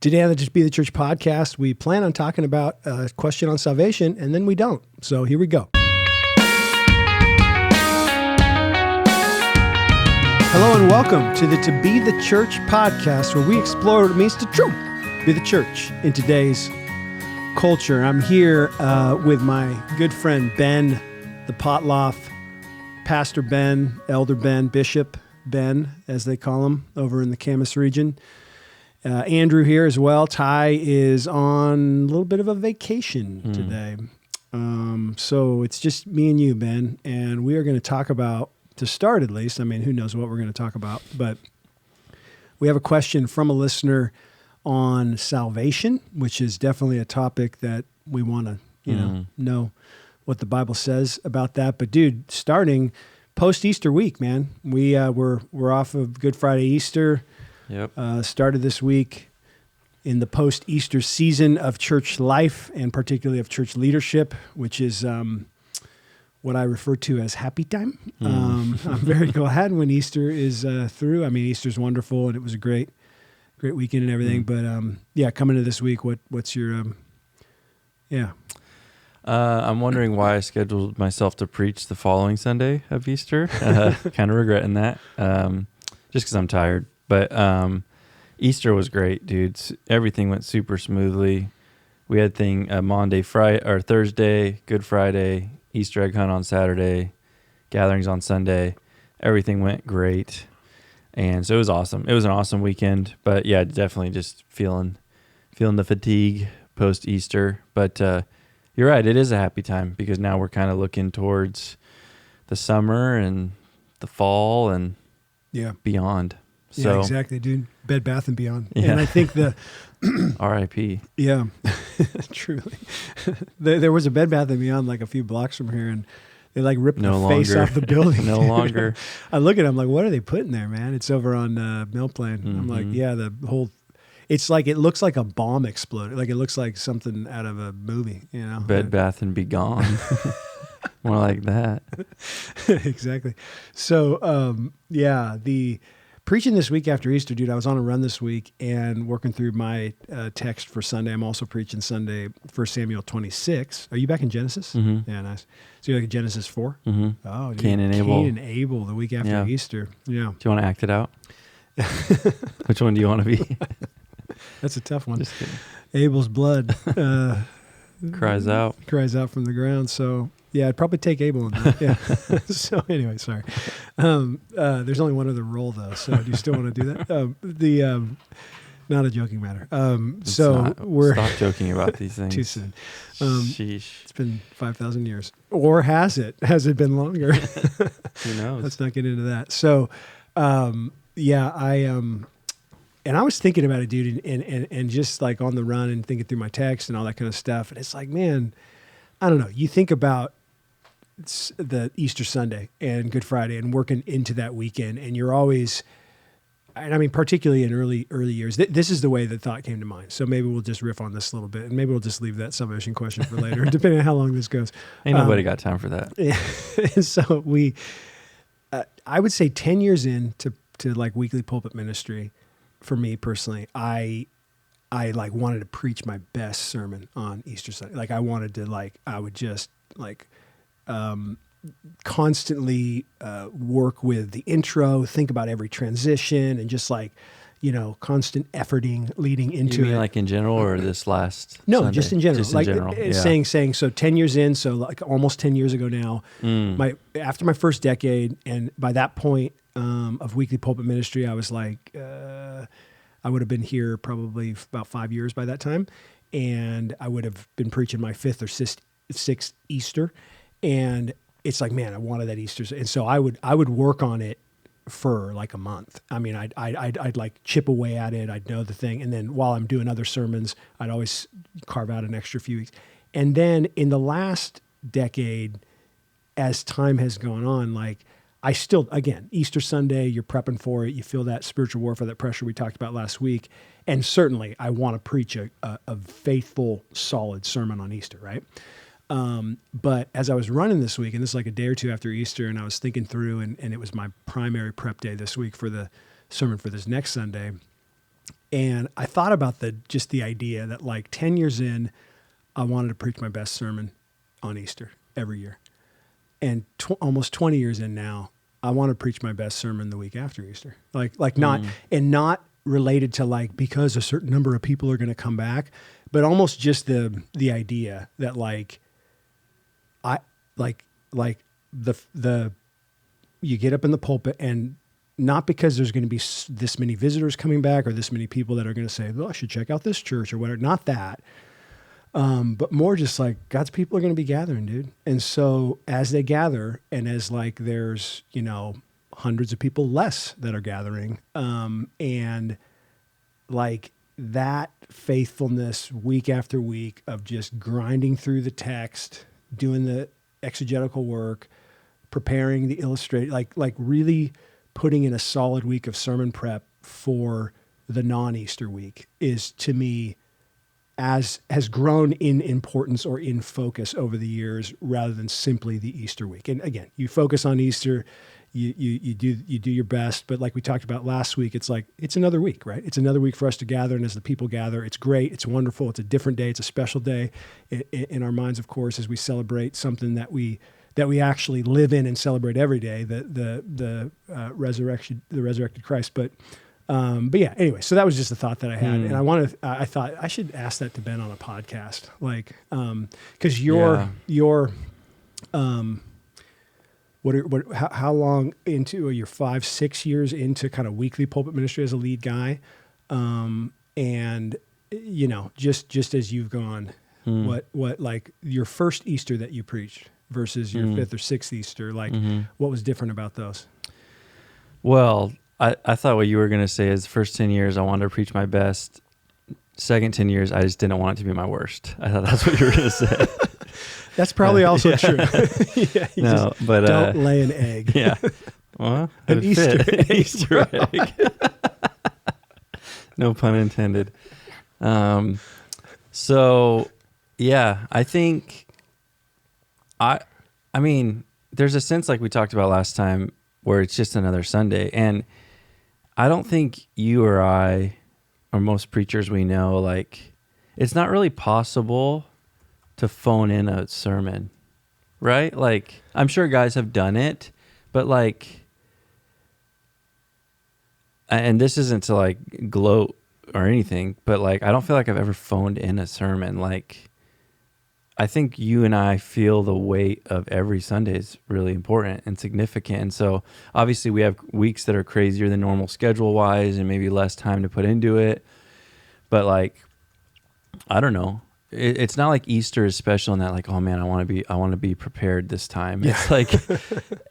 Today on the Just Be the Church podcast, we plan on talking about a question on salvation, and then we don't. So here we go. Hello and welcome to the To Be the Church podcast, where we explore what it means to truly be the church in today's culture. I'm here with my good friend Ben, the Potloff, Pastor Ben, Elder Ben, Bishop Ben, as they call him over in the Camas region. Andrew here as well. Ty is on a little bit of a vacation today. So it's just me and you, Ben, and we are going to talk about, to start at least, I mean, who knows what we're going to talk about, but we have a question from a listener on salvation, which is definitely a topic that we want to, know what the Bible says about that. But dude, starting post-Easter week, man, we're off of Good Friday, Easter. Yep. Started this week in the post-Easter season of church life and particularly of church leadership, which is what I refer to as happy time. I'm very glad when Easter is through. I mean, Easter's wonderful and it was a great weekend and everything. But coming to this week, what's your I'm wondering why I scheduled myself to preach the following Sunday of Easter. Kind of regretting that, just because I'm tired. But Easter was great, dude. Everything went super smoothly. We had Monday, Friday, or Thursday, Good Friday, Easter egg hunt on Saturday, gatherings on Sunday. Everything went great, and so it was awesome. It was an awesome weekend. But yeah, definitely just feeling the fatigue post Easter. But you're right, it is a happy time because now we're kind of looking towards the summer and the fall and beyond. So, yeah, exactly, dude. Bed Bath & Beyond. Yeah. And I think the R.I.P. Yeah, truly. There was a Bed Bath & Beyond like a few blocks from here, and they like ripped face off the building. No longer. I look at it, I'm like, what are they putting there, man? It's over on Mill Plain. Mm-hmm. I'm like, yeah, the whole, it's like, it looks like a bomb exploded. Like it looks like something out of a movie, you know? Bed Bath & Be Gone. More like that. Exactly. So, the preaching this week after Easter, dude, I was on a run this week and working through my text for Sunday. I'm also preaching Sunday, 1 Samuel 26. Are you back in Genesis? Mm-hmm. Yeah, nice. So you're like in Genesis 4? Mm-hmm. Oh, dude. Cain and Abel. Cain and Abel, the week after Easter. Yeah. Do you want to act it out? Which one do you want to be? That's a tough one. Just kidding. Abel's blood Cries out. Cries out from the ground. So, yeah, I'd probably take Abel in that. Yeah. So, anyway, sorry. There's only one other role, though. So, do you still want to do that? Not a joking matter. Stop joking about these things. Too soon. Sheesh. It's been 5,000 years. Or has it? Has it been longer? Who knows? Let's not get into that. So, and I was thinking about it, dude, and just like on the run and thinking through my text and all that kind of stuff. And it's like, man, I don't know. You think about the Easter Sunday and Good Friday and working into that weekend, and you're always, and I mean, particularly in early years, this is the way the thought came to mind. So maybe we'll just riff on this a little bit, and maybe we'll just leave that salvation question for later, depending on how long this goes. Ain't nobody got time for that. Yeah. So I would say 10 years into like weekly pulpit ministry, for me personally, I like wanted to preach my best sermon on Easter Sunday. Like I would just like constantly work with the intro, think about every transition, and just like, constant efforting leading into You mean it. like in general or this last No, Sunday? just in general. Just in like general. saying, so 10 years in, so like almost 10 years ago now, after my first decade, and by that point of weekly pulpit ministry, I was like, I would have been here probably about 5 years by that time, and I would have been preaching my fifth or sixth Easter, and it's like, man, I wanted that Easter, and so I would work on it for like a month. I mean, I'd like chip away at it. I'd know the thing. And then while I'm doing other sermons, I'd always carve out an extra few weeks. And then in the last decade, as time has gone on, like I still, again, Easter Sunday, you're prepping for it. You feel that spiritual warfare, that pressure we talked about last week. And certainly I want to preach a faithful, solid sermon on Easter, right? But as I was running this week, and this is like a day or two after Easter, and I was thinking through, and it was my primary prep day this week for the sermon for this next Sunday. And I thought about just the idea that like 10 years in, I wanted to preach my best sermon on Easter every year. And almost 20 years in now, I want to preach my best sermon the week after Easter. Like not related to like, because a certain number of people are going to come back, but almost just the idea that like, you get up in the pulpit, and not because there's going to be this many visitors coming back or this many people that are going to say, well, I should check out this church or whatever. Not that. But more just like God's people are going to be gathering, dude. And so as they gather, and as like there's, hundreds of people less that are gathering, and like that faithfulness week after week of just grinding through the text, doing the exegetical work, preparing the illustrate, like really putting in a solid week of sermon prep for the non-Easter week is, to me, has grown in importance or in focus over the years rather than simply the Easter week. And again, you focus on Easter, you do your best, but like we talked about last week, it's like, it's another week, right? It's another week for us to gather. And as the people gather, it's great. It's wonderful. It's a different day. It's a special day in our minds, of course, as we celebrate something that we actually live in and celebrate every day, the resurrected Christ. But yeah, anyway, so that was just a thought that I had. And I thought I should ask that to Ben on a podcast. Like, cause how long into, you're 5-6 years into kind of weekly pulpit ministry as a lead guy. And just as you've gone, what like your first Easter that you preached versus your fifth or sixth Easter, like what was different about those? Well, I thought what you were going to say is the first 10 years, I wanted to preach my best. Second 10 years, I just didn't want it to be my worst. I thought that's what you were going to say. That's probably also true. Yeah, no, but don't lay an egg. Yeah. Well, an Easter egg. Easter egg. No pun intended. So yeah, I think I mean, there's a sense like we talked about last time where it's just another Sunday. And I don't think you or I, or most preachers we know, like, it's not really possible to phone in a sermon, right? Like, I'm sure guys have done it, but like, and this isn't to like gloat or anything, but like, I don't feel like I've ever phoned in a sermon. Like, I think you and I feel the weight of every Sunday is really important and significant. And so obviously we have weeks that are crazier than normal schedule wise and maybe less time to put into it. But like, I don't know. It's not like Easter is special in that like, oh man, I want to be prepared this time. Yeah. It's like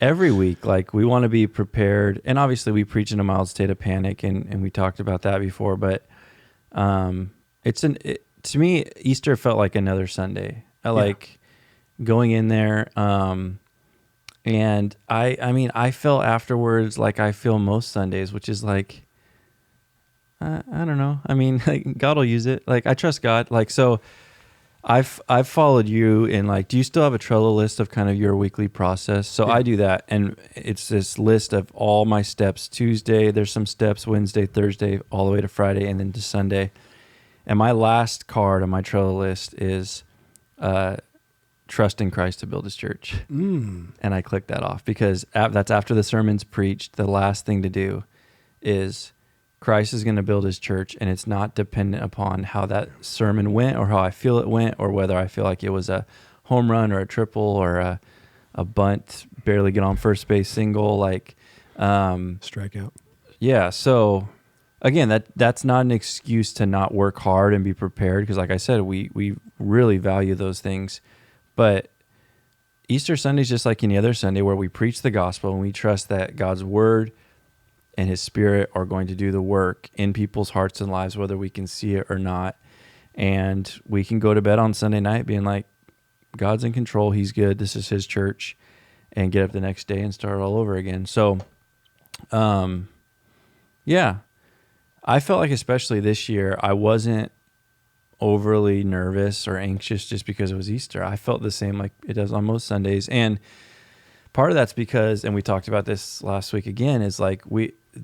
every week, like we want to be prepared. And obviously we preach in a mild state of panic and we talked about that before, but to me, Easter felt like another Sunday. I like going in there. And I mean, I felt afterwards like I feel most Sundays, which is like, I don't know. I mean, like, God will use it. Like, I trust God. Like, so I've followed you in like, do you still have a Trello list of kind of your weekly process? So I do that. And it's this list of all my steps. Tuesday, there's some steps, Wednesday, Thursday, all the way to Friday, and then to Sunday. And my last card on my Trello list is trust in Christ to build his church. And I click that off because that's after the sermon's preached. The last thing to do is Christ is going to build his church, and it's not dependent upon how that sermon went or how I feel it went or whether I feel like it was a home run or a triple or a bunt, barely get on first base single, like strikeout. Yeah. So again, that's not an excuse to not work hard and be prepared. Cause like I said, we really value those things, but Easter Sunday is just like any other Sunday where we preach the gospel and we trust that God's word and his spirit are going to do the work in people's hearts and lives, whether we can see it or not. And we can go to bed on Sunday night being like, God's in control. He's good. This is his church, and get up the next day and start all over again. So, yeah, I felt like, especially this year, I wasn't overly nervous or anxious just because it was Easter. I felt the same like it does on most Sundays. And part of that's because, and we talked about this last week again, is like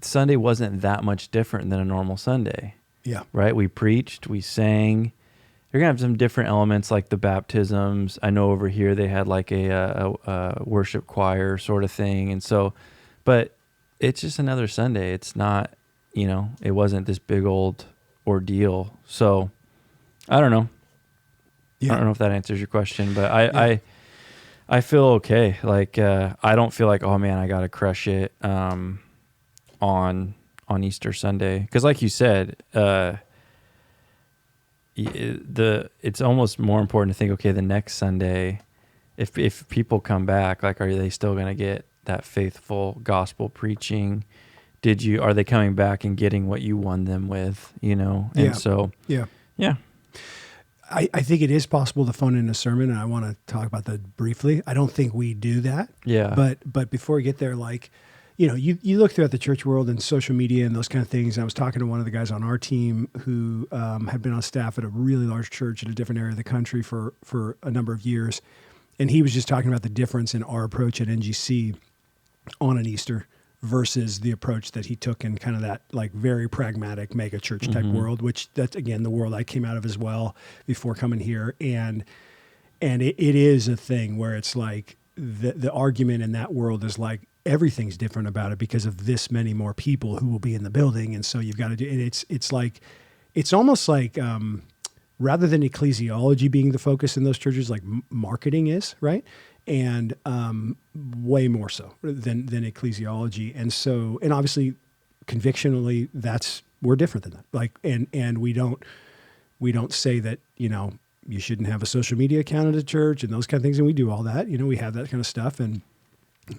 Sunday wasn't that much different than a normal Sunday. Yeah. right? We preached, we sang. You're going to have some different elements like the baptisms. I know over here they had like a worship choir sort of thing. And so, but it's just another Sunday. It's not, it wasn't this big old ordeal. So I don't know. Yeah. I don't know if that answers your question, but I feel okay. Like, I don't feel like, oh man, I got to crush it, on Easter Sunday. 'Cause like you said, it's almost more important to think, okay, the next Sunday, if people come back, like, are they still going to get that faithful gospel preaching? Are they coming back and getting what you won them with, And so, yeah. I think it is possible to phone in a sermon, and I want to talk about that briefly. I don't think we do that. Yeah. But before we get there, like, you look throughout the church world and social media and those kind of things. I was talking to one of the guys on our team who had been on staff at a really large church in a different area of the country for a number of years. And he was just talking about the difference in our approach at NGC on an Easter versus the approach that he took in kind of that like very pragmatic mega church type world, which that's again the world I came out of as well before coming here. And it is a thing where it's like the argument in that world is like everything's different about it because of this many more people who will be in the building. And so you've got to do, and it's like, it's almost like, rather than ecclesiology being the focus in those churches, like marketing is, right? And way more so than ecclesiology. And so, and obviously convictionally we're different than that. Like, and we don't say that, you shouldn't have a social media account at a church and those kind of things. And we do all that, we have that kind of stuff. And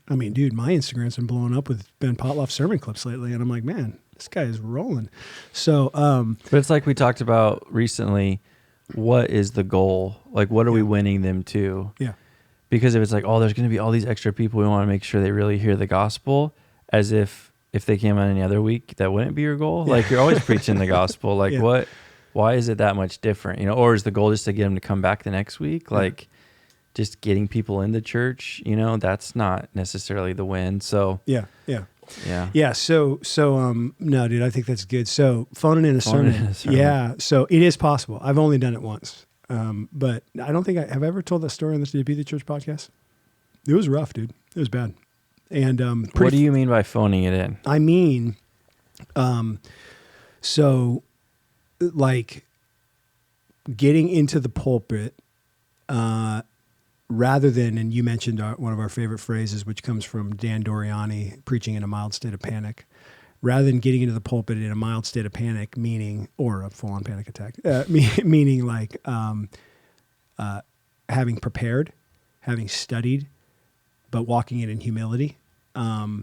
I mean, dude, my Instagram's been blowing up with Ben Potloff sermon clips lately. And I'm like, man, this guy is rolling. So, but it's like we talked about recently, what is the goal? Like, what are we winning them to? Yeah. Because if it's like, oh, there's going to be all these extra people, we want to make sure they really hear the gospel, as if they came on any other week, that wouldn't be your goal. Yeah. Like, you're always preaching the gospel. Like, why is it that much different? Or is the goal just to get them to come back the next week? Like, just getting people in the church, that's not necessarily the win. So, yeah. So, no, dude, I think that's good. So phoning in a sermon. Yeah. So it is possible. I've only done it once. But I don't think have I ever told that story on the Be the Church podcast. It was rough, dude. It was bad. And, what do you mean by phoning it in? I mean, so like getting into the pulpit, rather than, and you mentioned one of our favorite phrases, which comes from Dan Doriani, preaching in a mild state of panic. Rather than getting into the pulpit in a mild state of panic, meaning, or a full-on panic attack, meaning like having prepared, having studied, but walking it in humility. The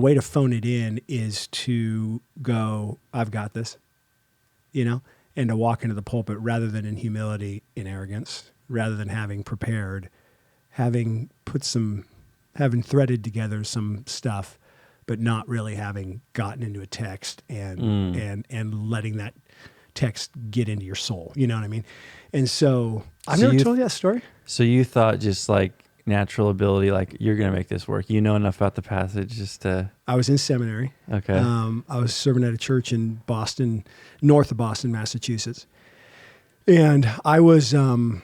way to phone it in is to go, I've got this, and to walk into the pulpit rather than in humility, in arrogance, rather than having prepared, having threaded together some stuff, but not really having gotten into a text and letting that text get into your soul. You know what I mean? And so I've never told you that story. So you thought just like natural ability, like you're going to make this work. You know enough about the passage just to... I was in seminary. Okay. I was serving at a church in Boston, north of Boston, Massachusetts. And I was in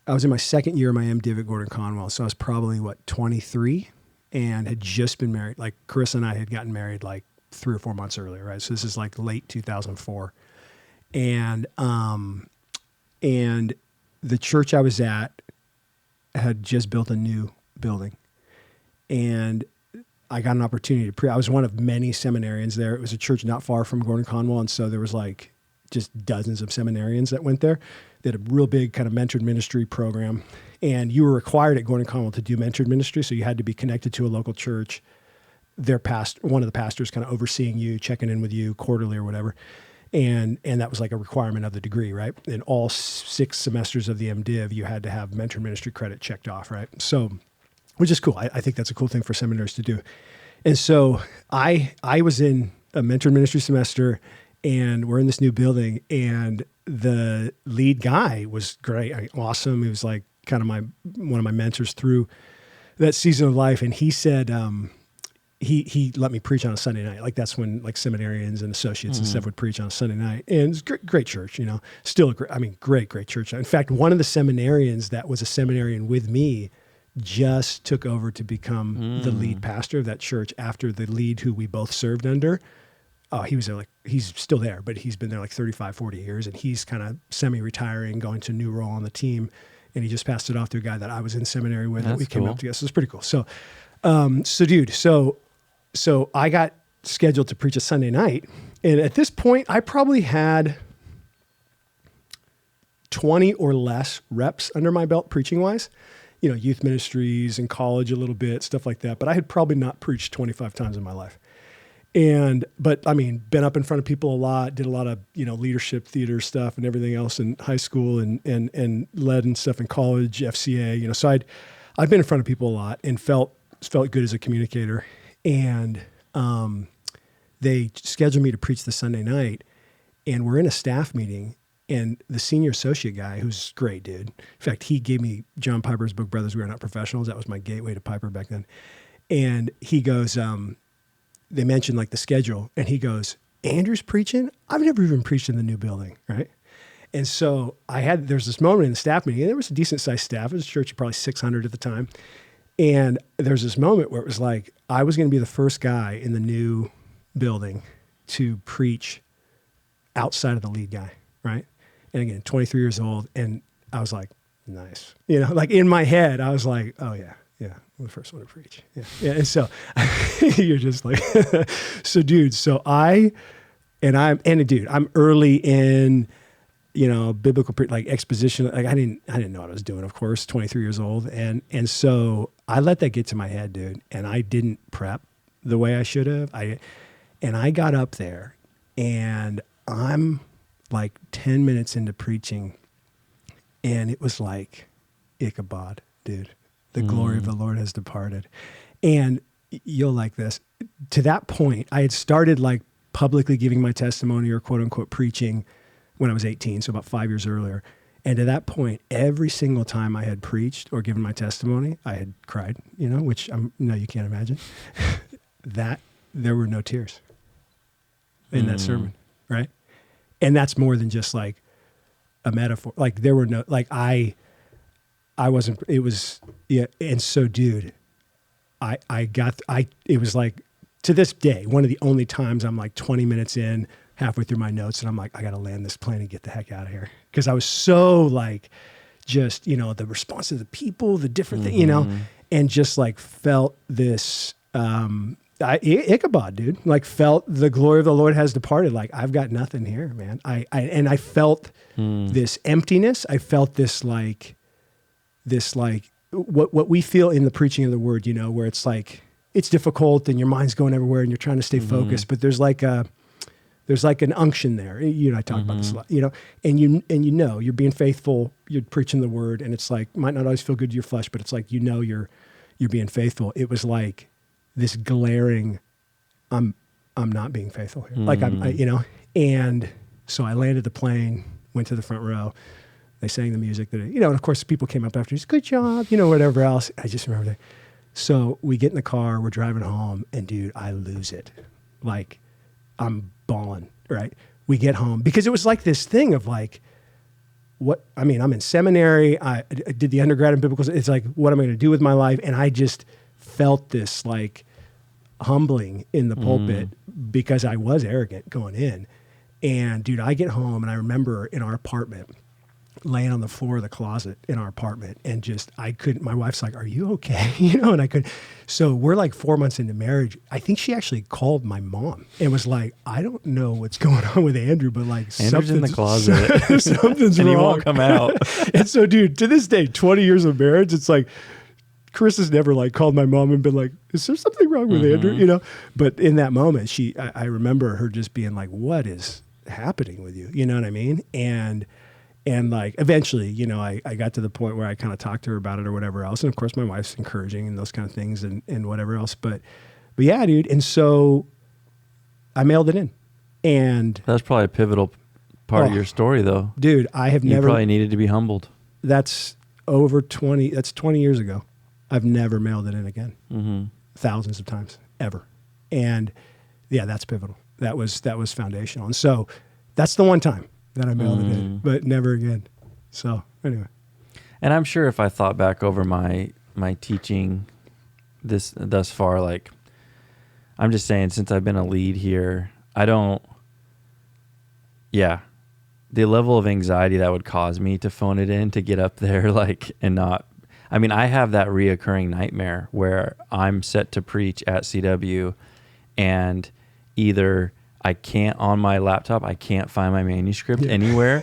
my second year of my MDiv at Gordon Conwell. So I was probably 23 and had just been married. Like Carissa and I had gotten married like 3 or 4 months earlier, right? So this is like late 2004. And the church I was at had just built a new building. And I got an opportunity to I was one of many seminarians there. It was a church not far from Gordon Conwell. And so there was like just dozens of seminarians that went there. They had a real big kind of mentored ministry program. And you were required at Gordon Conwell to do mentored ministry. So you had to be connected to a local church. One of the pastors kind of overseeing you, checking in with you quarterly or whatever. And that was like a requirement of the degree, right? In all 6 semesters of the MDiv, you had to have mentor ministry credit checked off, right? So, which is cool. I think that's a cool thing for seminaries to do. And so I was in a mentor ministry semester, and we're in this new building, and the lead guy was great, awesome. He was like kind of one of my mentors through that season of life. And he said, he let me preach on a Sunday night. Like that's when like seminarians and associates and stuff would preach on a Sunday night. And it's great church, still great church. In fact, one of the seminarians that was a seminarian with me just took over to become the lead pastor of that church after the lead who we both served under. He was there he's still there, but he's been there like 35, 40 years, and he's kind of semi-retiring, going to a new role on the team. And he just passed it off to a guy that I was in seminary with. That we came up together. So it's pretty cool. So, So I got scheduled to preach a Sunday night. And at this point, I probably had 20 or less reps under my belt preaching wise, youth ministries and college a little bit, stuff like that. But I had probably not preached 25 times in my life. But been up in front of people a lot, did a lot of, leadership theater stuff and everything else in high school and led and stuff in college, FCA, so I'd been in front of people a lot and felt good as a communicator. And they scheduled me to preach the Sunday night, and we're in a staff meeting, and the senior associate guy, who's great, dude. In fact, he gave me John Piper's book, Brothers We Are Not Professionals. That was my gateway to Piper back then. And he goes, they mentioned like the schedule, and he goes, Andrew's preaching? I've never even preached in the new building, right? And so there's this moment in the staff meeting, and there was a decent sized staff. It was a church of probably 600 at the time. And there's this moment where it was like, I was going to be the first guy in the new building to preach outside of the lead guy, right? And again, 23 years old. And I was like, nice. Like in my head, I was like, oh yeah, I'm the first one to preach. Yeah. And so you're just like, so dude, I'm early in, biblical, like exposition. Like I didn't know what I was doing, of course, 23 years old. And so I let that get to my head, dude. And I didn't prep the way I should have. And I got up there, and I'm like 10 minutes into preaching, and it was like Ichabod, dude. The glory of the Lord has departed. And you'll like this. To that point, I had started like publicly giving my testimony or quote unquote preaching when I was 18, so about 5 years earlier. And to that point, every single time I had preached or given my testimony, I had cried, which you can't imagine. That there were no tears in that sermon, right? And that's more than just like a metaphor. Like there were no, like I wasn't, it was, yeah. And so, dude, it was like, to this day, one of the only times I'm like 20 minutes in, halfway through my notes, and I'm like, I got to land this plane and get the heck out of here. Because I was so like, just, the response of the people, the different thing, and just like felt this, Ichabod, dude, like felt the glory of the Lord has departed. Like I've got nothing here, man. I felt this emptiness. I felt this like what we feel in the preaching of the word, where it's like, it's difficult and your mind's going everywhere and you're trying to stay focused, but there's like an unction there. You and I talk about this a lot, and you're being faithful, you're preaching the word, and it's like, might not always feel good to your flesh, but it's like, you're being faithful. It was like this glaring, I'm not being faithful here. Like and so I landed the plane, went to the front row. They sang the music that, and of course people came up after, good job, whatever else. I just remember that. So we get in the car, we're driving home, and dude, I lose it. Like I'm bawling, right? We get home because it was like this thing of like, I'm in seminary. I did the undergrad in biblical. It's like, what am I going to do with my life? And I just felt this like humbling in the pulpit because I was arrogant going in. And dude, I get home and I remember in our apartment, laying on the floor of the closet in our apartment, and just, I couldn't, my wife's like, are you okay? And I couldn't. So we're like 4 months into marriage. I think she actually called my mom and was like, I don't know what's going on with Andrew, but like Andrew's in the closet. Something's and wrong. He won't come out. And so dude, to this day, 20 years of marriage, it's like, Chris has never like called my mom and been like, is there something wrong with Andrew? But in that moment, I remember her just being like, what is happening with you? You know what I mean? And like, eventually, I got to the point where I kind of talked to her about it or whatever else. And of course my wife's encouraging and those kind of things and whatever else. But yeah, dude. And so I mailed it in, and that's probably a pivotal part of your story though. Dude, you probably needed to be humbled. that's 20 years ago. I've never mailed it in again. Thousands of times. ever. And yeah, that's pivotal. That was foundational. And so that's the one time that I mailed it in, but never again. So anyway. And I'm sure if I thought back over my teaching thus far, like, I'm just saying, since I've been a lead here, the level of anxiety that would cause me to phone it in, to get up there, like, and not, I mean, I have that reoccurring nightmare where I'm set to preach at CW, and either I can't, on my laptop, I can't find my manuscript anywhere,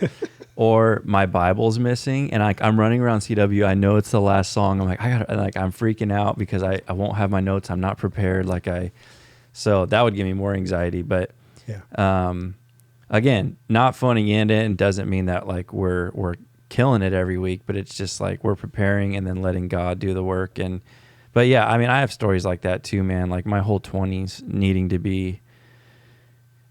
or my Bible's missing, and I'm running around CW. I know it's the last song. I'm like, I'm freaking out because I won't have my notes. I'm not prepared. So that would give me more anxiety. But again, not phoning in it doesn't mean that like we're killing it every week, but it's just like we're preparing and then letting God do the work. But yeah, I mean, I have stories like that too, man. Like my whole 20s needing to be.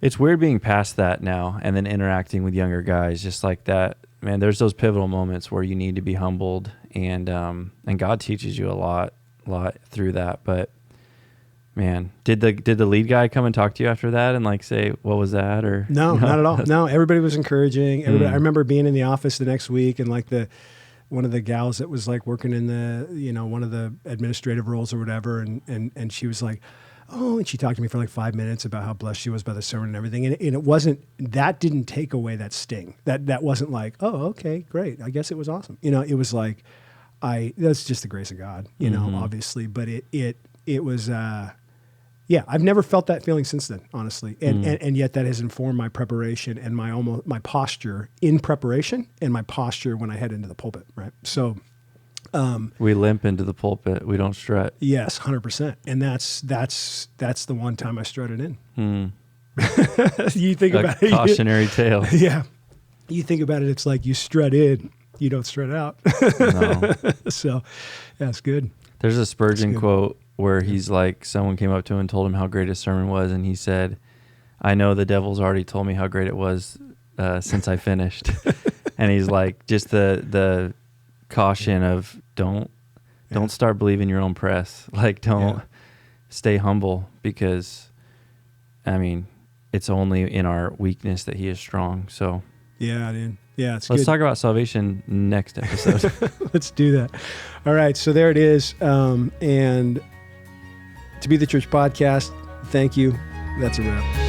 It's weird being past that now and then interacting with younger guys just like that. Man, there's those pivotal moments where you need to be humbled, and God teaches you a lot through that. But man, did the lead guy come and talk to you after that and like say, what was that? Or No, not at all. No, everybody was encouraging. I remember being in the office the next week, and like one of the gals that was like working in the, one of the administrative roles or whatever. And she was like, oh, and she talked to me for like 5 minutes about how blessed she was by the sermon and everything. And it wasn't, that didn't take away that sting. That wasn't like, oh, okay, great. I guess it was awesome. It was like, that's just the grace of God, obviously. But it was, I've never felt that feeling since then, honestly. And yet that has informed my preparation and my posture in preparation and my posture when I head into the pulpit, right? So, we limp into the pulpit. We don't strut. Yes, 100%. And that's the one time I strutted in. You think about it. Cautionary tale. Yeah. You think about it, it's like you strut in, you don't strut out. No. So that's good. There's a Spurgeon quote where he's like, someone came up to him and told him how great his sermon was, and he said, I know the devil's already told me how great it was since I finished. And he's like, just the caution of don't start believing your own press. Like, don't stay humble, because I mean, it's only in our weakness that he is strong. So yeah, dude. Yeah, it's Let's good. talk about salvation next episode. Let's do that. All right, so there it is. And To Be the Church podcast, thank you. That's a wrap.